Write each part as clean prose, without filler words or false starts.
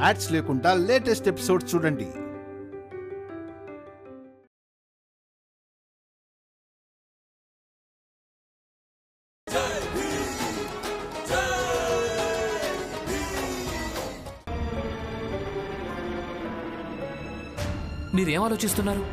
Ads లేకుండా latest episodes చూడండి. మీరేం ఆలోచిస్తున్నారు?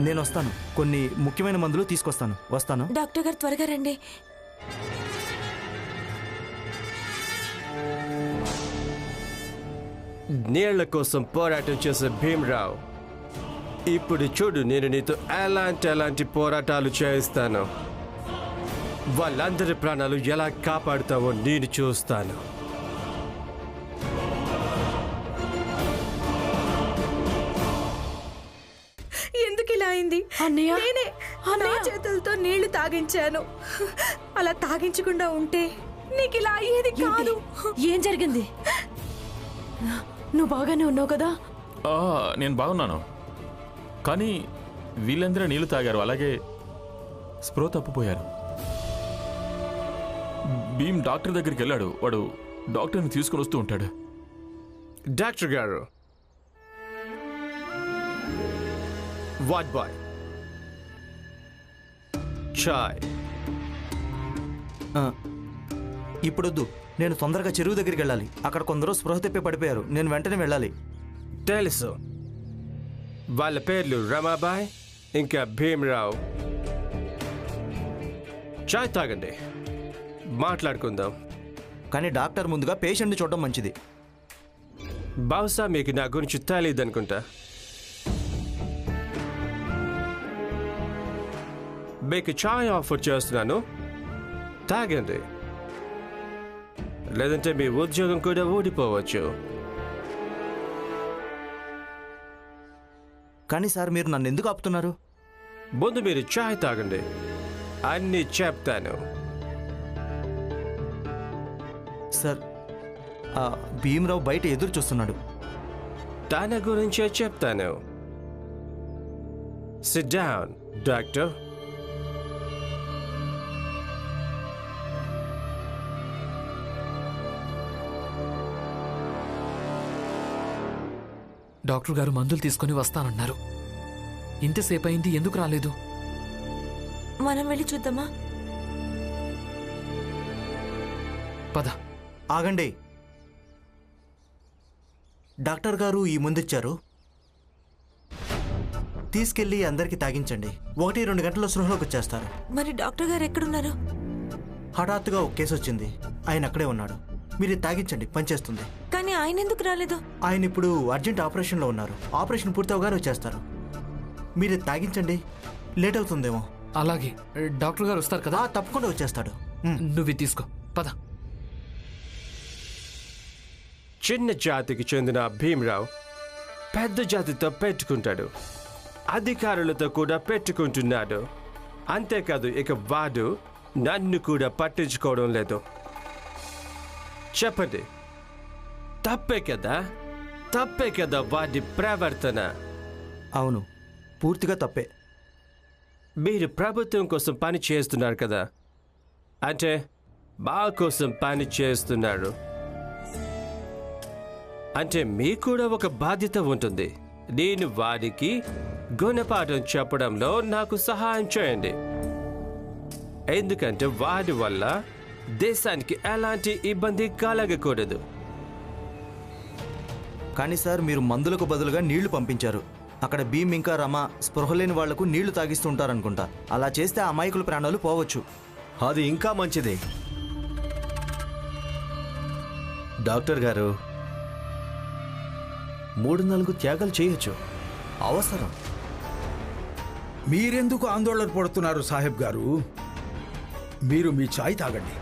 నేను వస్తాను, కొన్ని ముఖ్యమైన మందులు తీసుకొస్తాను. వస్తాను. డాక్టర్ గారు త్వరగా రండి. నీళ్ల కోసం పోరాటం చేసే భీమరావు, ఇప్పుడు చూడు నేను నీతో ఎలాంటి పోరాటాలు చేయిస్తాను. వాళ్ళందరి ప్రాణాలు ఎలా కాపాడుతావో నేను చూస్తాను. ఎందుకు ఇలా అయింది? నేనే నా చేతులతో నీళ్లు తాగించాను. అలా తాగించకుండా ఉంటే నీకు ఇలా అయ్యేది కాదు. ఏం జరిగింది? నువ్వు బాగానే ఉన్నావు కదా? నేను బాగున్నాను, కానీ వీళ్ళందరూ నీళ్లు తాగారు, అలాగే స్ప్రో తప్పిపోయారు. భీమ్ డాక్టర్ దగ్గరికి వెళ్ళాడు. వాడు డాక్టర్ని తీసుకుని వస్తూ ఉంటాడు. డాక్టర్ గారు, వాట్ బాయ్ చాయ్. ఇప్పుడొద్దు, నేను తొందరగా చెరువు దగ్గరికి వెళ్ళాలి. అక్కడ కొందరు స్పృహ తెప్పి పడిపోయారు. నేను వెంటనే వెళ్ళాలి. తెలుసు, వాళ్ళ పేర్లు రమాబాయ్ ఇంకా భీమరావు. చాయ్ తాగండి, మాట్లాడుకుందాం. కానీ డాక్టర్ ముందుగా పేషెంట్ని చూడడం మంచిది. బహుశా మీకు నా గురించి తెలియదు అనుకుంటా. మీకు చాయ్ ఆఫర్ చేస్తున్నాను, తాగండి, లేదంటే మీ ఉద్యోగం కూడా ఊడిపోవచ్చు. కానీ సార్, మీరు నన్ను ఎందుకు ఆపుతున్నారు? ముందు మీరు చాయ్ తాగండి, అన్నీ చెప్తాను. సార్, భీమరావు బయట ఎదురు చూస్తున్నాడు. తన గురించే చెప్తాను. SIT down doctor. డాక్టర్ గారు మందులు తీసుకుని వస్తానన్నారు. ఇంతసేపు అయింది, ఎందుకు రాలేదు? మనం వెళ్ళి చూద్దామా? పద. ఆగండి. డాక్టర్ గారు ఈ ముందిచ్చారు, తీసుకెళ్ళి అందరికీ తాగించండి. 1-2 గంటల్లో స్పృహలోకి వచ్చేస్తారు. మరి డాక్టర్ గారు ఎక్కడున్నారు? హఠాత్తుగా ఒక కేసు వచ్చింది, ఆయన అక్కడే ఉన్నాడు. మీరు తాగించండి, పనిచేస్తుంది. కానీ ఆయన ఎందుకు రాలేదు? ఆయన ఇప్పుడు అర్జెంట్ ఆపరేషన్లో ఉన్నారు. ఆపరేషన్ పూర్తవగానే వచ్చేస్తారు. మీరు తాగించండి, లేట్ అవుతుందేమో. అలాగే, డాక్టర్ గారు వస్తారు కదా? తప్పకుండా వచ్చేస్తాడు. నువ్వు తీసుకో, పద. చిన్న జాతికి చెందిన భీమరావు పెద్ద జాతితో పెట్టుకుంటాడు, అధికారులతో కూడా పెట్టుకుంటున్నాడు. అంతేకాదు, ఇక వాడు నన్ను కూడా పట్టించుకోవడం లేదు. చెప్పండి, తప్పే కదా వాడి ప్రవర్తన? అవును, పూర్తిగా తప్పే. మీరు ప్రభుత్వం కోసం పని చేస్తున్నారు కదా, అంటే మా కోసం పని చేస్తున్నారు అంటే మీకు కూడా ఒక బాధ్యత ఉంటుంది. నేను వాడికి గుణపాఠం చెప్పడంలో నాకు సహాయం చేయండి, ఎందుకంటే వాడి వల్ల దేశానికి ఎలాంటి ఇబ్బంది కలగకూడదు. కానీ సార్, మీరు మందులకు బదులుగా నీళ్లు పంపించారు. అక్కడ భీమ్ ఇంకా రమ స్పృహ లేని వాళ్లకు నీళ్లు తాగిస్తుంటారనుకుంటా. అలా చేస్తే ఆ అమాయకుల ప్రాణాలు పోవచ్చు. అది ఇంకా మంచిది. డాక్టర్ గారు, 3-4 త్యాగాలు చేయొచ్చు, అవసరం. మీరెందుకు ఆందోళన పడుతున్నారు సాహెబ్ గారు? మీరు మీ చాయ్ తాగండి.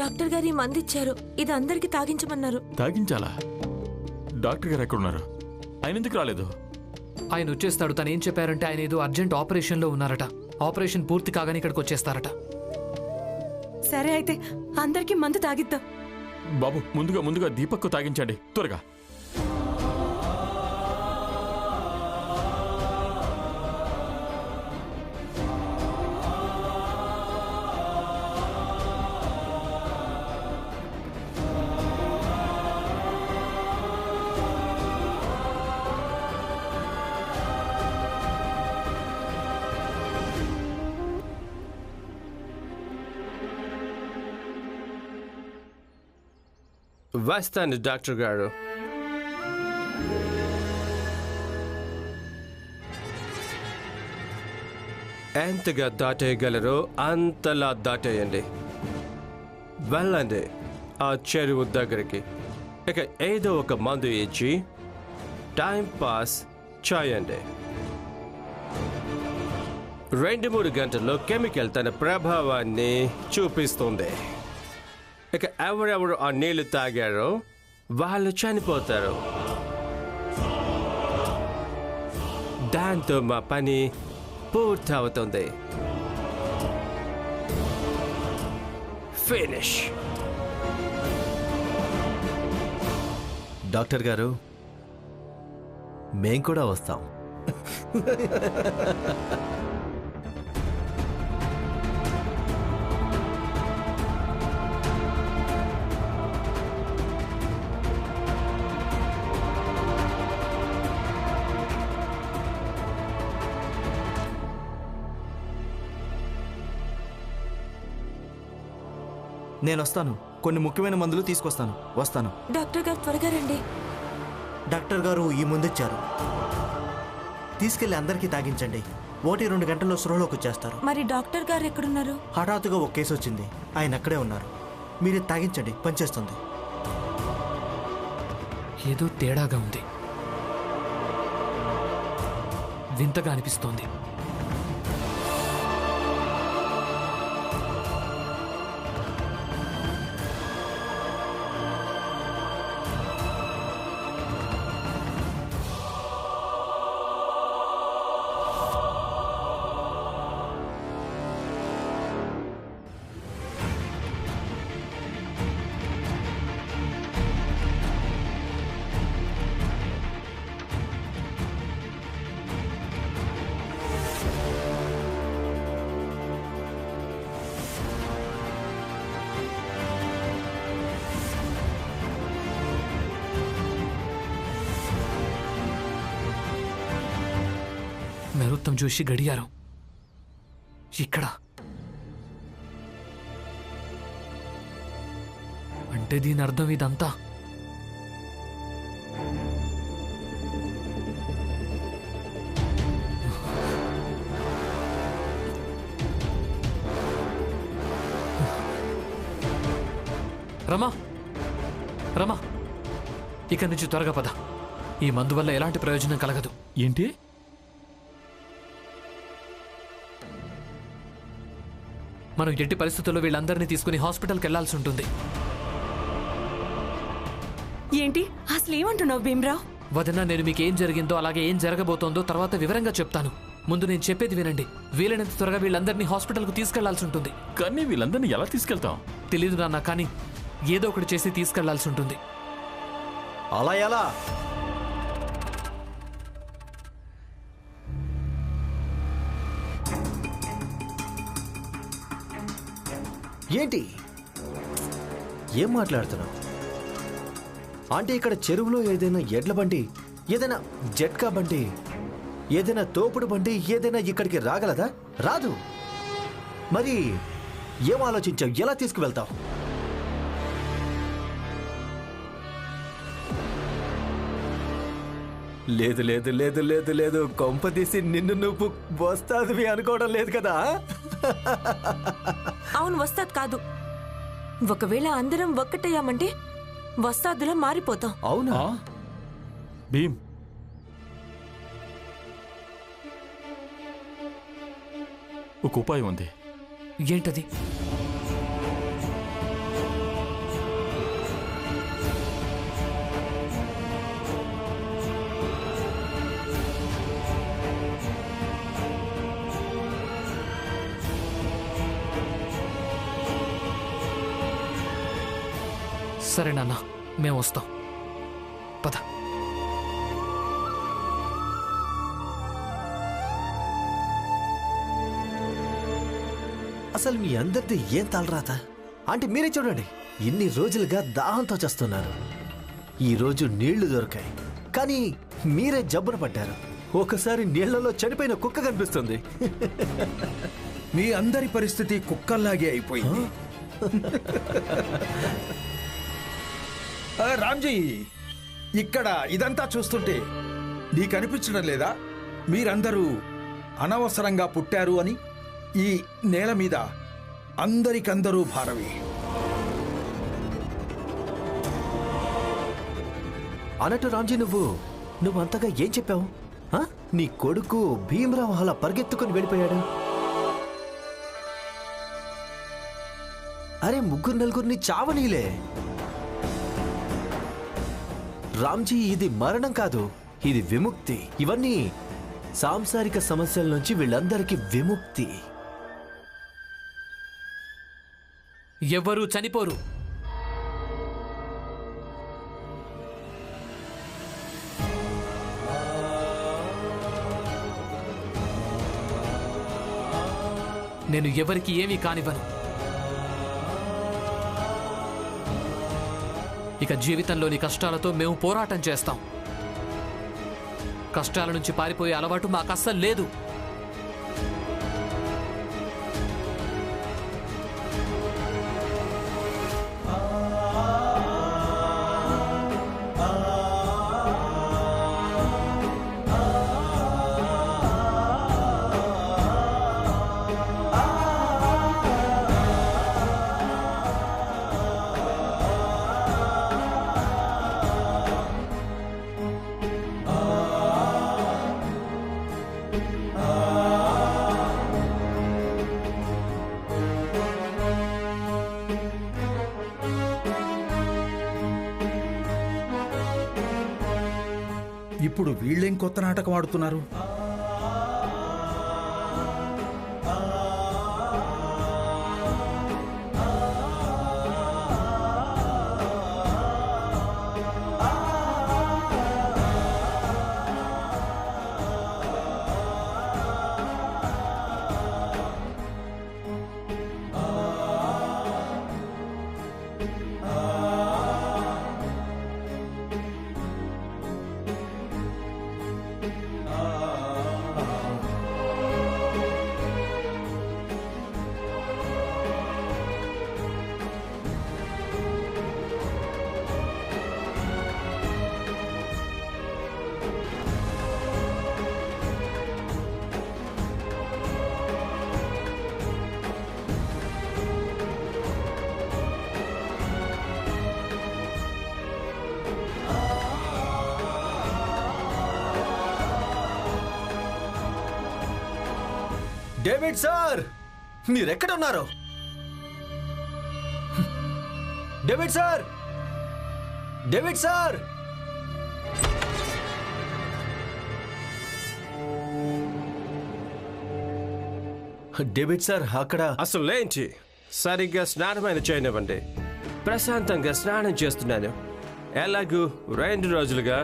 డాక్టర్ గారు ఈ మందు ఇచ్చారు, ఇది అందరికి తాగించమన్నారు. తాగించాలా? డాక్టర్ గారు ఎక్కడున్నారు? ఆయన ఎందుకు రాలేదు? ఆయన వచ్చేస్తాడు. తను ఏం చెప్పారంటే ఆయన ఏదో అర్జెంట్ ఆపరేషన్లో ఉన్నారట. ఆపరేషన్ పూర్తి కాగానే ఇక్కడికి వచ్చేస్తారట. సరే, అయితే అందరికీ మందు తాగిద్దాం. బాబు, ముందుగా దీపక్కు తాగించండి త్వరగా. వస్తాను డాక్టర్ గారు. ఎంతగా దాటేయగలరో అంతలా దాటేయండి. వెళ్ళండి ఆ చెరువు దగ్గరికి. ఇక ఏదో ఒక మందు ఇచ్చి టైం పాస్ చేయండి. 2-3 గంటల్లో కెమికల్ తన ప్రభావాన్ని చూపిస్తుంది. ఇక ఎవరెవరు ఆ నీళ్లు తాగారో వాళ్ళు చనిపోతారు. దాంతో మా పని పూర్తవుతుంది. ఫినిష్. డాక్టర్ గారు, మేం కూడా వస్తాం. నేను వస్తాను. కొన్ని ముఖ్యమైన మందులు తీసుకొస్తాను. వస్తాను. డాక్టర్ గారు త్వరగా రండి. డాక్టర్ గారు ఈ ముందిచ్చారు. తీసుకెళ్ళి అందరికీ తాగించండి. 1-2 గంటల్లో స్పృహలోకి వచ్చేస్తారు. మరి డాక్టర్ గారు ఎక్కడున్నారు? హఠాత్తుగా ఒక కేసు వచ్చింది. ఆయన అక్కడే ఉన్నారు. మీరు తాగించండి, పనిచేస్తుంది. ఏదో తేడాగా ఉంది. వింతగా అనిపిస్తోంది. నరోత్తం జోషి గడియారం ఇక్కడ. అంటే దీని అర్థం ఇదంతా రమా, రమా, ఇక్కడి నుంచి త్వరగా పద. ఈ మందు వల్ల ఎలాంటి ప్రయోజనం కలగదు. ఏంటి? మనం ఎట్టి పరిస్థితుల్లో వీళ్ళందరినీ తీసుకుని హాస్పిటల్కి వెళ్లాల్సి ఉంటుంది. ఏంటి అసలు ఏమంటున్నావు భీమ్రావ్? వదిన, నేను మీకు ఏం జరిగిందో అలాగే ఏం జరగబోతోందో తర్వాత వివరంగా చెప్తాను. ముందు నేను చెప్పేది వినండి. వీలైనంత త్వరగా వీళ్ళందరినీ హాస్పిటల్కు తీసుకెళ్లాల్సి ఉంటుంది. కానీ వీళ్ళందరినీ ఎలా తీసుకెళ్తాం? తెలీదు నాన్న, కానీ ఏదో ఒకటి చేసి తీసుకెళ్లాల్సి ఉంటుంది. అలా ఎలా? ఏంటి ఏం మాట్లాడుతున్నావు? అంటే ఇక్కడ చెరువులో ఏదైనా ఎడ్ల బండి, ఏదైనా జట్కా బండి, ఏదైనా తోపుడు బండి ఏదైనా ఇక్కడికి రాగలదా? రాదు. మరి ఏం ఆలోచించావు? ఎలా తీసుకువెళ్తావు? లేదు లేదు లేదు లేదు లేదు, కొంపదీసి నిన్ను నువ్వు వస్తాదివి అనుకోవడం లేదు కదా? అవును, వస్తాద్ కాదు. ఒకవేళ అందరం ఒక్కటయ్యామంటే వస్తాదులా మారిపోతాం. అవునా? భీమ్, ఒక ఉపాయం ఉంది. ఏంటది? సరే నాన్న, మేము వస్తాం. పద. అసలు మీ అందరిది ఏం తలరాత? అంటే మీరే చూడండి, ఇన్ని రోజులుగా దాహంతో చేస్తున్నారు. ఈరోజు నీళ్లు దొరికాయి, కానీ మీరే జబ్బున పడ్డారు. ఒకసారి నీళ్లలో చనిపోయిన కుక్క కనిపిస్తుంది. మీ అందరి పరిస్థితి కుక్కల్లాగే అయిపోయింది. రామ్జీ, ఇక్కడ ఇదంతా చూస్తుంటే నీకు అనిపించడం లేదా మీరందరూ అనవసరంగా పుట్టారు అని? ఈ నేల మీద అందరికందరూ భారమే. అన్నట్టు రామ్జీ, నువ్వు అంతగా ఏం చెప్పావు? నీ కొడుకు భీమరావు అలా పరిగెత్తుకుని వెళ్ళిపోయాడు. అరే, ముగ్గురు నలుగురిని చావనీలే రామ్జీ. ఇది మరణం కాదు, ఇది విముక్తి. ఇవన్నీ సాంసారిక సమస్యల నుంచి వీళ్ళందరికీ విముక్తి. ఎవరూ చనిపోరు. నేను ఎవరికి ఏమీ కానివ్వను. ఇక జీవితంలోని కష్టాలతో మేము పోరాటం చేస్తాం. కష్టాల నుంచి పారిపోయే అలవాటు మాకు అస్సలు లేదు. ఇప్పుడు వీళ్ళేం కొత్త నాటకం ఆడుతున్నారు? డేవిడ్ సార్, మీరెక్కడ ఉన్నారు? David sir, David sir! David sir, అక్కడ అసలేంటి? సరిగ్గా స్నానమైన చేయనివ్వండి. ప్రశాంతంగా స్నానం చేస్తున్నాను. ఎలాగూ 2 రోజులుగా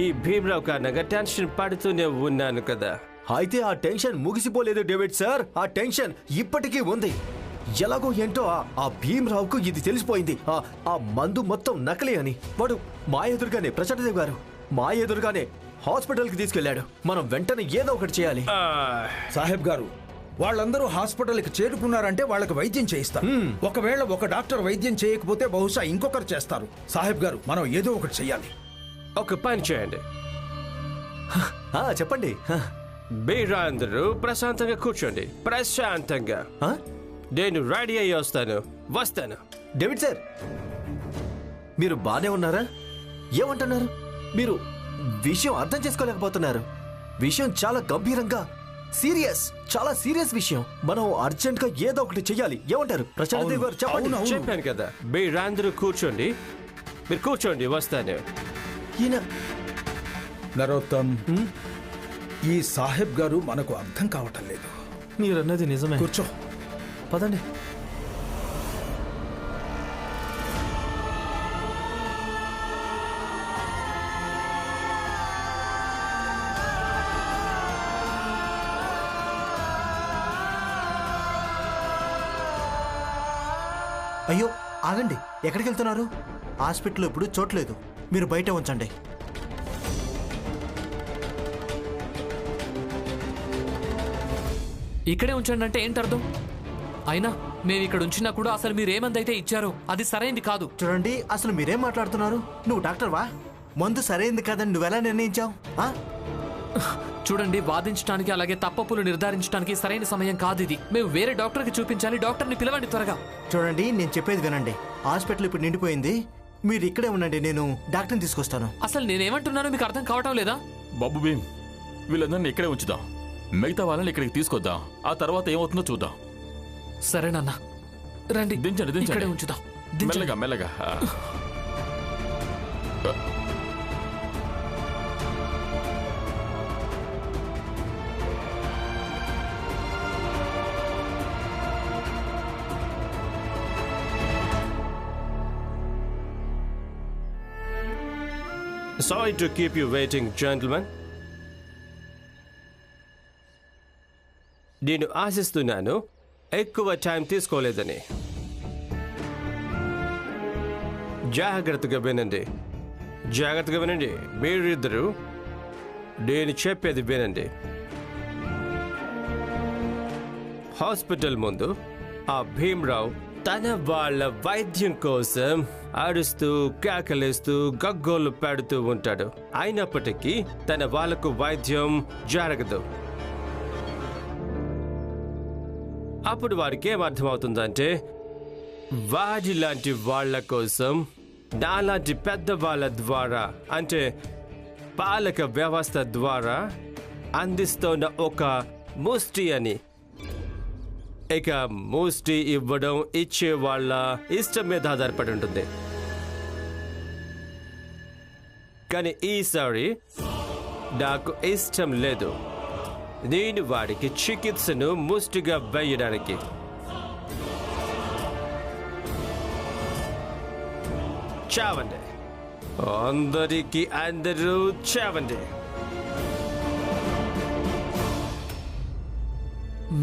ఈ భీమరావు కారణంగా టెన్షన్ పడుతూనే ఉన్నాను కదా. అయితే ఆ టెన్షన్ ముగిసిపోలేదు డేవిడ్ సార్. ఆ టెన్షన్ ఇప్పటికీ ఉంది. ఎలాగో ఏంటో ఆ భీమరావుకు ఇది తెలిసిపోయింది. ఆ మందు మొత్తం నకిలీ అని. వాడు మా ఎదురుగానే, ప్రచండదేవ్ గారు మా ఎదురుగానే హాస్పిటల్కి తీసుకెళ్లాడు. మనం వెంటనే ఏదో ఒకటి చేయాలి. సాహెబ్ గారు, వాళ్ళందరూ హాస్పిటల్కి చేరుకున్నారంటే వాళ్ళకి వైద్యం చేయిస్తారు. ఒకవేళ ఒక డాక్టర్ వైద్యం చేయకపోతే బహుశా ఇంకొకరు చేస్తారు. సాహెబ్ గారు, మనం ఏదో ఒకటి చెయ్యాలి. ఒక పని చేయండి. చెప్పండి. మీరందరూ ప్రశాంతంగా కూర్చోండి. ప్రశాంతంగా. నేను రెడీ అయ్యి వస్తాను. డేవిడ్ సార్, మీరు బానే ఉన్నారా? ఏమంటున్నారు? మీరు విషయం అర్థం చేసుకోలేకపోతున్నారు. విషయం చాలా గంభీరంగా, చాలా సీరియస్ విషయం. మనం అర్జెంట్ గా ఏదో ఒకటి చెయ్యాలి. ఏమంటారు ప్రశాంతదేవ్ గారు? చెప్పండి. చెప్పాను కదా, మీరందరూ కూర్చోండి. మీరు కూర్చోండి, వస్తాను. నరోత్తమ్, ఈ సాహెబ్ గారు మనకు అర్థం కావటం లేదు. మీరన్నది నిజమే. కూర్చో. పదండి. అయ్యో, ఆగండి. ఎక్కడికి వెళ్తున్నారు? హాస్పిటల్లో ఇప్పుడు చోట్లేదు. మీరు బయట ఉంచండి. ఇక్కడే ఉంచండి అంటే ఏంటి అర్థం? అయినా మేము ఇక్కడ ఉంచినా కూడా అసలు మీరు ఏ మందు అయితే ఇచ్చారో అది సరైంది కాదు. చూడండి, అసలు మీరేం మాట్లాడుతున్నారు? నువ్వు డాక్టర్వా? మందు సరైంది కాదని నువ్వెలా నిర్ణయించావు? చూడండి, వాదించడానికి అలాగే తప్పప్పులు నిర్ధారించడానికి సరైన సమయం కాదు ఇది. మేము వేరే డాక్టర్కి చూపించాలి. డాక్టర్ని పిలవండి త్వరగా. చూడండి, నేను చెప్పేది వినండి. హాస్పిటల్ ఇప్పుడు నిండిపోయింది. మీరు ఇక్కడే ఉండండి, నేను డాక్టర్ని తీసుకొస్తాను. అసలు నేనేమంటున్నానో మీకు అర్థం కావటం లేదా? బాబు భీమ్, వీళ్ళందరినీ ఇక్కడే ఉంచుదాం. మిగతా వాళ్ళని ఇక్కడికి తీసుకొద్దాం. ఆ తర్వాత ఏమవుతుందో చూద్దాం. సరేనన్నా, రండి. దించండి, ఇక్కడే ఉంచుదాం. మెల్లగా మెల్లగా. Sorry to keep you waiting, gentlemen. నేను ఆశిస్తున్నాను ఎక్కువ టైం తీసుకోలేదని. జాగ్రత్తగా వినండి, జాగ్రత్తగా వినండి. మీరిద్దరూ నేను చెప్పేది వినండి. హాస్పిటల్ ముందు ఆ భీమ్రావు తన వాళ్ళ వైద్యం కోసం అరుస్తూ కేకలేస్తూ గగ్గోలు పెడుతూ ఉంటాడు. అయినప్పటికీ తన వాళ్ళకు వైద్యం జరగదు. అప్పుడు వారికి ఏమర్థమవుతుందంటే, వాడి లాంటి వాళ్ళ కోసం నాలాంటి పెద్ద వాళ్ళ ద్వారా, అంటే పాలక వ్యవస్థ ద్వారా అందిస్తున్న ఒక ముష్టి అని. ఇక ముష్టి ఇవ్వడం ఇచ్చే వాళ్ళ ఇష్టం మీద ఆధారపడి ఉంటుంది. కానీ ఈసారి నాకు ఇష్టం లేదు. నేను వాడికి చికిత్సను ముష్టిగా వేయడానికి. చావండి, అందరికీ అందరూ చావండి.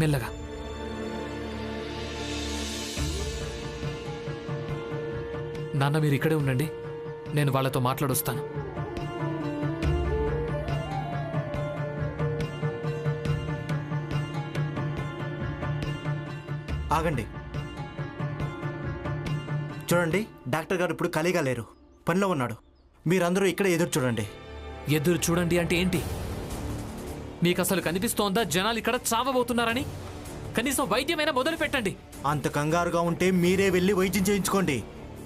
మెల్లగా. నాన్న, మీరు ఇక్కడే ఉండండి. నేను వాళ్ళతో మాట్లాడొస్తాను. ఆగండి. చూడండి, డాక్టర్ గారు ఇప్పుడు ఖాళీగా లేరు, పనిలో ఉన్నాడు. మీరందరూ ఇక్కడే ఎదురు చూడండి. ఎదురు చూడండి అంటే ఏంటి? మీకు అసలు కనిపిస్తోందా జనాలు ఇక్కడ చావబోతున్నారని? కనీసం వైద్యమైనా మొదలు పెట్టండి. అంత కంగారుగా ఉంటే మీరే వెళ్ళి వైద్యం చేయించుకోండి.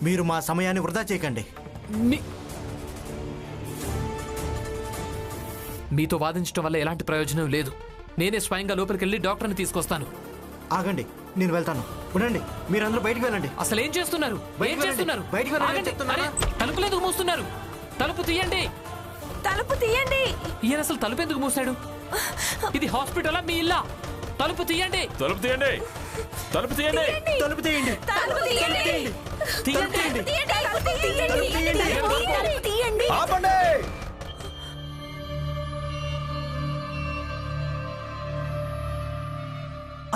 మీరు మా సమయాన్ని వృధా చేయకండి. మీతో వాదించడం వల్ల ఎలాంటి ప్రయోజనం లేదు. నేనే స్వయంగా లోపలికి వెళ్ళి డాక్టర్ని తీసుకొస్తాను. ఆగండి, నేను వెళ్తాను. ఉండండి, మీరందరూ బయటికి వెళ్ళండి. అసలు ఏం చేస్తున్నారు? ఏం చేస్తున్నారు? బయటికి వెళ్ళండి ఆగండి. చెప్తున్నానా? అరే, తలుపులు ఎందుకు మూస్తున్నారు? తలుపు తీయండి. తలుపు తీయండి. ఈయన అసలు తలుపు ఎందుకు మూసాడు? ఇది హాస్పిటలా మీ ఇల్లా? తలుపు తీయండి. తలుపు తీయండి, తలుపు తీయండి, తలుపు తీయండి. తలుపు తీయండి. తీయండి. తీయండి. ఆపండి.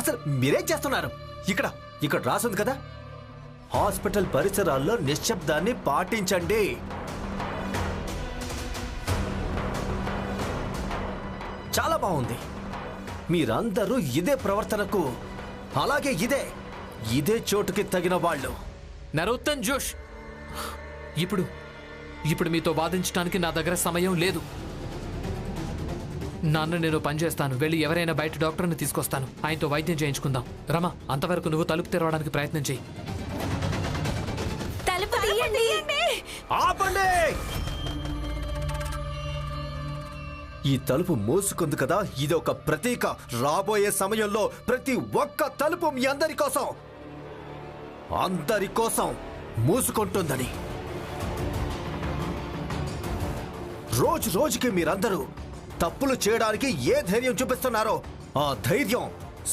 అసలు మీరేం చేస్తున్నారు? ఇక్కడ రాసుంది కదా, హాస్పిటల్ పరిసరాల్లో నిశ్శబ్దాన్ని పాటించండి. చాలా బాగుంది. మీరందరూ ఇదే ప్రవర్తనకు, అలాగే ఇదే చోటుకి తగిన వాళ్ళు. నరోత్తన్ జోష్, ఇప్పుడు మీతో వాదించడానికి నా దగ్గర సమయం లేదు. నాన్న, నేను పనిచేస్తాను. వెళ్ళి ఎవరైనా బయట డాక్టర్ని తీసుకొస్తాను. ఆయనతో వైద్యం చేయించుకుందాం. రమ, అంతవరకు నువ్వు తలుపు తెరవడానికి ప్రయత్నం చేయి. తలుపు తీయండి. ఆపండి. ఈ తలుపు మూసుకుంది కదా, ఇది ఒక ప్రతీక. రాబోయే సమయంలో ప్రతి ఒక్క తలుపు మీ అందరి కోసం మూసుకుంటుందని. రోజు రోజుకి మీరందరూ తప్పులు చేయడానికి ఏ ధైర్యం చూపిస్తున్నారో ఆ ధైర్యం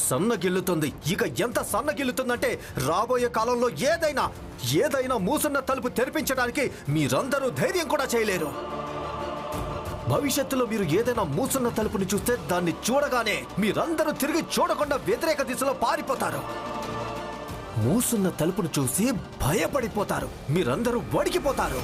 సన్నగిల్లుతుంది. ఇక ఎంత సన్నగిల్లుతుందంటే, రాబోయే కాలంలో ఏదైనా మూసున్న తలుపు తెరిపించడానికి మీరందరూ ధైర్యం కూడా చేయలేరు. భవిష్యత్తులో మీరు ఏదైనా మూసున్న తలుపుని చూస్తే దాన్ని చూడగానే మీరందరూ తిరిగి చూడకుండా వ్యతిరేక దిశలో పారిపోతారు. మూసున్న తలుపును చూసి భయపడిపోతారు. మీరందరూ వణికిపోతారు.